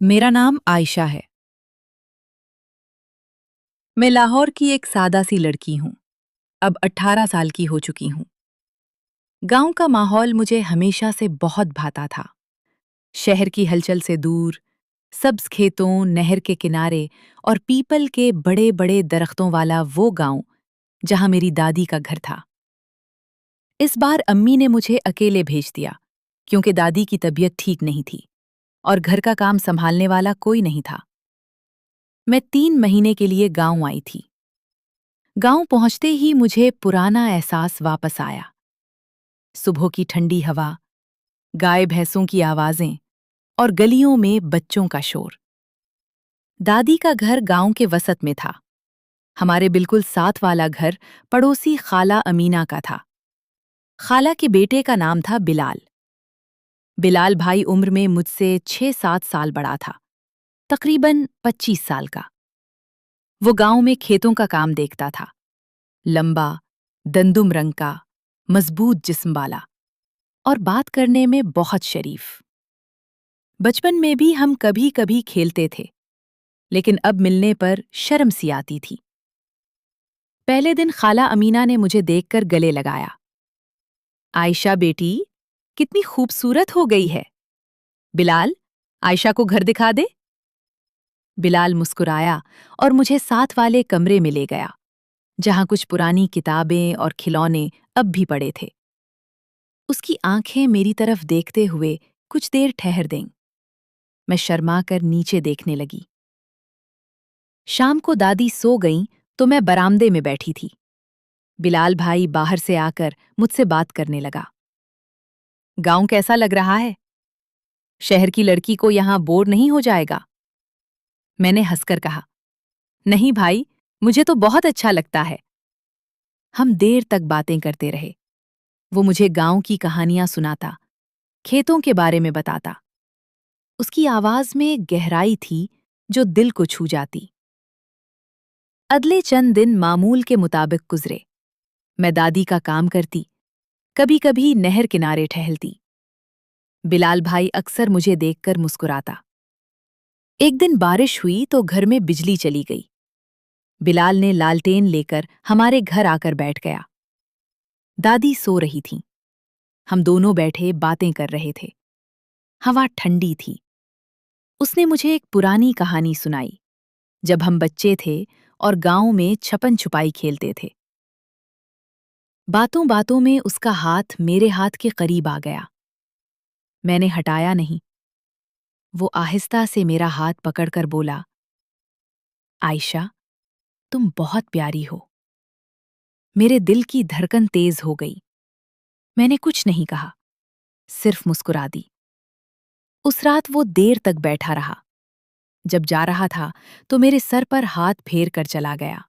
मेरा नाम आयशा है। मैं लाहौर की एक सादा सी लड़की हूँ। अब 18 साल की हो चुकी हूँ। गांव का माहौल मुझे हमेशा से बहुत भाता था। शहर की हलचल से दूर, सब्ज खेतों, नहर के किनारे और पीपल के बड़े-बड़े दरख्तों वाला वो गांव, जहां मेरी दादी का घर था। इस बार अम्मी ने मुझे अकेले भेज दिया, क्योंकि दादी की तबीयत ठीक नहीं थी और घर का काम संभालने वाला कोई नहीं था। मैं 3 महीने के लिए गांव आई थी। गांव पहुंचते ही मुझे पुराना एहसास वापस आया। सुबह की ठंडी हवा, गाय भैंसों की आवाजें और गलियों में बच्चों का शोर। दादी का घर गांव के वसत में था। हमारे बिल्कुल साथ वाला घर पड़ोसी खाला अमीना का था। खाला के बेटे का नाम था बिलाल। बिलाल भाई उम्र में मुझसे 6-7 साल बड़ा था, तकरीबन 25 साल का। वो गांव में खेतों का काम देखता था। लंबा, दंदुम रंग का, मजबूत जिस्म वाला और बात करने में बहुत शरीफ। बचपन में भी हम कभी कभी खेलते थे, लेकिन अब मिलने पर शर्म सी आती थी। पहले दिन खाला अमीना ने मुझे देखकर गले लगाया। आयशा बेटी, कितनी खूबसूरत हो गई है। बिलाल, आयशा को घर दिखा दे। बिलाल मुस्कुराया और मुझे साथ वाले कमरे में ले गया, जहां कुछ पुरानी किताबें और खिलौने अब भी पड़े थे। उसकी आंखें मेरी तरफ देखते हुए कुछ देर ठहर दें। मैं शर्मा कर नीचे देखने लगी। शाम को दादी सो गईं तो मैं बरामदे में बैठी थी। बिलाल भाई बाहर से आकर मुझसे बात करने लगा। गांव कैसा लग रहा है? शहर की लड़की को यहां बोर नहीं हो जाएगा? मैंने हंसकर कहा, नहीं भाई, मुझे तो बहुत अच्छा लगता है। हम देर तक बातें करते रहे। वो मुझे गांव की कहानियां सुनाता, खेतों के बारे में बताता। उसकी आवाज में गहराई थी जो दिल को छू जाती। अगले चंद दिन मामूल के मुताबिक गुजरे। मैं दादी का काम करती, कभी कभी नहर किनारे टहलती। बिलाल भाई अक्सर मुझे देखकर मुस्कुराता। एक दिन बारिश हुई तो घर में बिजली चली गई। बिलाल ने लालटेन लेकर हमारे घर आकर बैठ गया। दादी सो रही थीं। हम दोनों बैठे बातें कर रहे थे। हवा ठंडी थी। उसने मुझे एक पुरानी कहानी सुनाई, जब हम बच्चे थे और गांव में छपन छुपाई खेलते थे। बातों बातों में उसका हाथ मेरे हाथ के करीब आ गया। मैंने हटाया नहीं। वो आहिस्ता से मेरा हाथ पकड़कर बोला, आयशा, तुम बहुत प्यारी हो। मेरे दिल की धड़कन तेज हो गई। मैंने कुछ नहीं कहा, सिर्फ मुस्कुरा दी। उस रात वो देर तक बैठा रहा। जब जा रहा था तो मेरे सर पर हाथ फेर कर चला गया।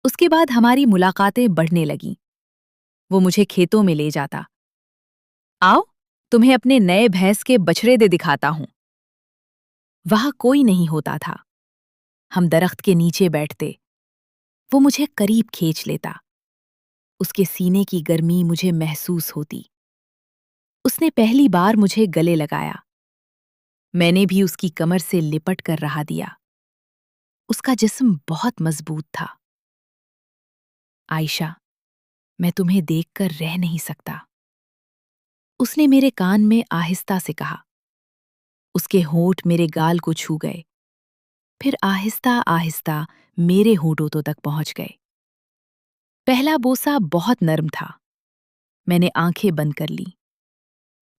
उसके बाद हमारी मुलाकातें बढ़ने लगीं। वो मुझे खेतों में ले जाता। आओ, तुम्हें अपने नए भैंस के बछड़े दे दिखाता हूं। वहां कोई नहीं होता था। हम दरख्त के नीचे बैठते। वो मुझे करीब खींच लेता। उसके सीने की गर्मी मुझे महसूस होती। उसने पहली बार मुझे गले लगाया। मैंने भी उसकी कमर से लिपट कर रहा दिया। उसका जिस्म बहुत मजबूत था। आयशा, मैं तुम्हें देखकर रह नहीं सकता, उसने मेरे कान में आहिस्ता से कहा। उसके होंठ मेरे गाल को छू गए, फिर आहिस्ता आहिस्ता मेरे होंठों तक पहुंच गए। पहला बोसा बहुत नर्म था। मैंने आंखें बंद कर ली।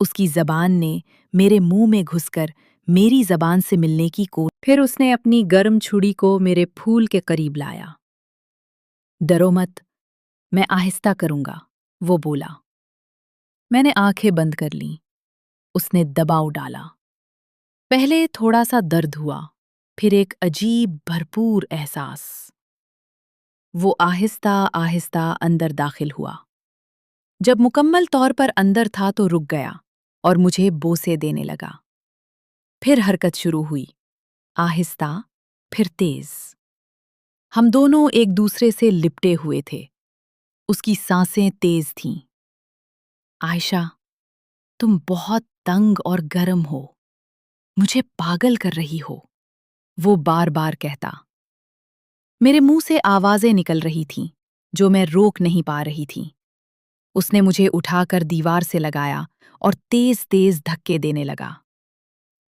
उसकी जबान ने मेरे मुंह में घुसकर मेरी जबान से मिलने की फिर उसने अपनी गर्म छुरी को मेरे फूल के करीब लाया। डरो मत, मैं आहिस्ता करूंगा, वो बोला। मैंने आंखें बंद कर लीं। उसने दबाव डाला। पहले थोड़ा सा दर्द हुआ, फिर एक अजीब भरपूर एहसास। वो आहिस्ता आहिस्ता अंदर दाखिल हुआ। जब मुकम्मल तौर पर अंदर था तो रुक गया और मुझे बोसे देने लगा। फिर हरकत शुरू हुई, आहिस्ता, फिर तेज। हम दोनों एक दूसरे से लिपटे हुए थे। उसकी सांसें तेज थीं। आयशा, तुम बहुत तंग और गर्म हो। مجھے پاگل کر رہی ہو، وہ بار بار کہتا۔ میرے منہ سے آوازیں نکل رہی تھیں جو میں روک نہیں پا رہی تھی۔ اس نے مجھے اٹھا کر دیوار سے لگایا اور تیز تیز دھکے دینے لگا۔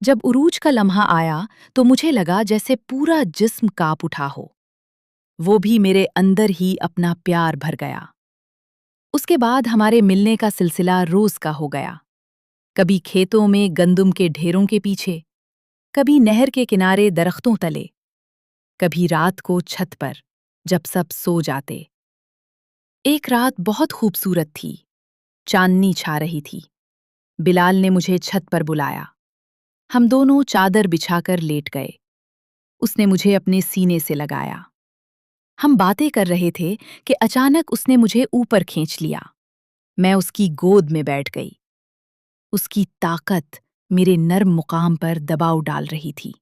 جب عروج کا لمحہ آیا تو مجھے لگا جیسے پورا جسم کانپ اٹھا ہو۔ وہ بھی میرے اندر ہی اپنا پیار بھر گیا۔ اس کے بعد ہمارے ملنے کا سلسلہ روز کا ہو گیا۔ کبھی کھیتوں میں گندم کے ڈھیروں کے پیچھے، کبھی نہر کے کنارے درختوں تلے، کبھی رات کو چھت پر جب سب سو جاتے۔ ایک رات بہت خوبصورت تھی، چاندنی چھا رہی تھی۔ بلال نے مجھے چھت پر بلایا۔ ہم دونوں چادر بچھا کر لیٹ گئے۔ اس نے مجھے اپنے سینے سے لگایا۔ ہم باتیں کر رہے تھے کہ اچانک اس نے مجھے اوپر کھینچ لیا۔ میں اس کی گود میں بیٹھ گئی۔ اس کی طاقت میرے نرم مقام پر دباؤ ڈال رہی تھی۔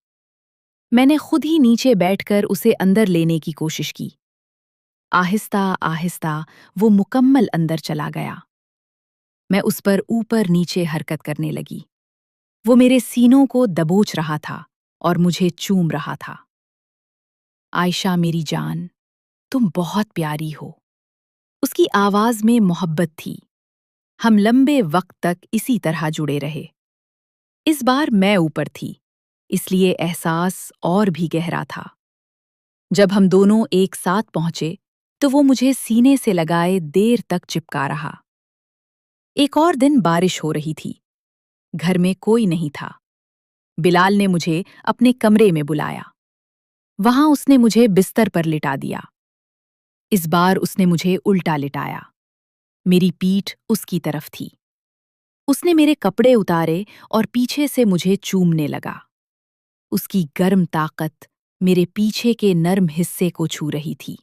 میں نے خود ہی نیچے بیٹھ کر اسے اندر لینے کی کوشش کی۔ آہستہ آہستہ وہ مکمل اندر چلا گیا۔ میں اس پر اوپر نیچے حرکت کرنے لگی۔ وہ میرے سینوں کو دبوچ رہا تھا اور مجھے چوم رہا تھا۔ عائشہ میری جان، تم بہت پیاری ہو۔ اس کی آواز میں محبت تھی۔ ہم لمبے وقت تک اسی طرح جڑے رہے۔ اس بار میں اوپر تھی، اس لیے احساس اور بھی گہرا تھا۔ جب ہم دونوں ایک ساتھ پہنچے تو وہ مجھے سینے سے لگائے دیر تک چپکا رہا۔ ایک اور دن بارش ہو رہی تھی۔ گھر میں کوئی نہیں تھا۔ بلال نے مجھے اپنے کمرے میں بلایا۔ وہاں اس نے مجھے بستر پر لٹا دیا۔ اس بار اس نے مجھے الٹا لٹایا۔ میری پیٹھ اس کی طرف تھی۔ اس نے میرے کپڑے اتارے اور پیچھے سے مجھے چومنے لگا۔ اس کی گرم طاقت میرے پیچھے کے نرم حصے کو چھو رہی تھی۔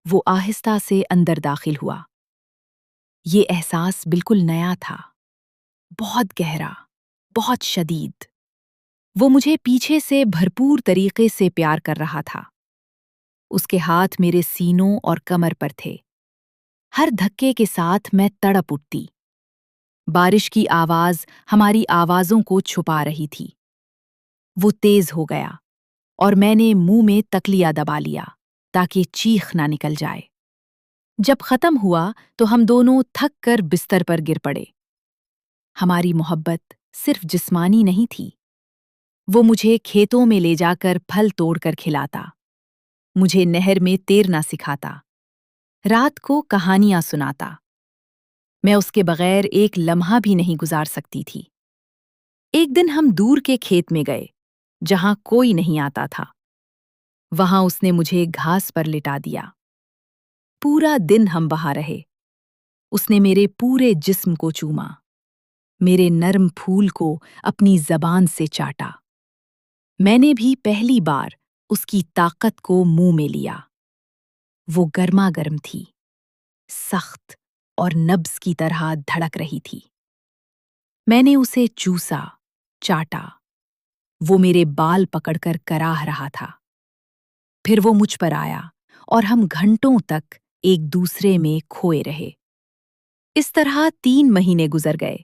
وہ آہستہ سے اندر داخل ہوا۔ یہ احساس بالکل نیا تھا، بہت گہرا، بہت شدید۔ وہ مجھے پیچھے سے بھرپور طریقے سے پیار کر رہا تھا۔ اس کے ہاتھ میرے سینوں اور کمر پر تھے۔ ہر دھکے کے ساتھ میں تڑپ اٹھتی۔ بارش کی آواز ہماری آوازوں کو چھپا رہی تھی۔ وہ تیز ہو گیا اور میں نے منہ میں تکلیا دبا لیا تاکہ چیخ نہ نکل جائے۔ جب ختم ہوا تو ہم دونوں تھک کر بستر پر گر پڑے۔ ہماری محبت صرف جسمانی نہیں تھی۔ وہ مجھے کھیتوں میں لے جا کر پھل توڑ کر کھلاتا، مجھے نہر میں تیرنا سکھاتا، رات کو کہانیاں سناتا۔ میں اس کے بغیر ایک لمحہ بھی نہیں گزار سکتی تھی۔ ایک دن ہم دور کے کھیت میں گئے جہاں کوئی نہیں آتا تھا۔ وہاں اس نے مجھے گھاس پر لٹا دیا۔ پورا دن ہم وہاں رہے۔ اس نے میرے پورے جسم کو چوما، میرے نرم پھول کو اپنی زبان سے چاٹا۔ میں نے بھی پہلی بار اس کی طاقت کو منہ میں لیا۔ وہ گرما گرم تھی، سخت اور نبض کی طرح دھڑک رہی تھی۔ میں نے اسے چوسا، چاٹا۔ وہ میرے بال پکڑ کر کراہ رہا تھا۔ پھر وہ مجھ پر آیا اور ہم گھنٹوں تک ایک دوسرے میں کھوئے رہے۔ اس طرح 3 مہینے گزر گئے۔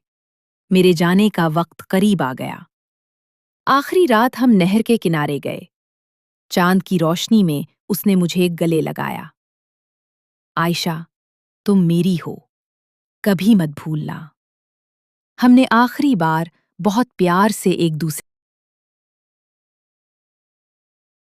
میرے جانے کا وقت قریب آ گیا۔ آخری رات ہم نہر کے کنارے گئے۔ چاند کی روشنی میں اس نے مجھے گلے لگایا۔ عائشہ، تم میری ہو، کبھی مت بھولنا۔ ہم نے آخری بار بہت پیار سے ایک دوسرے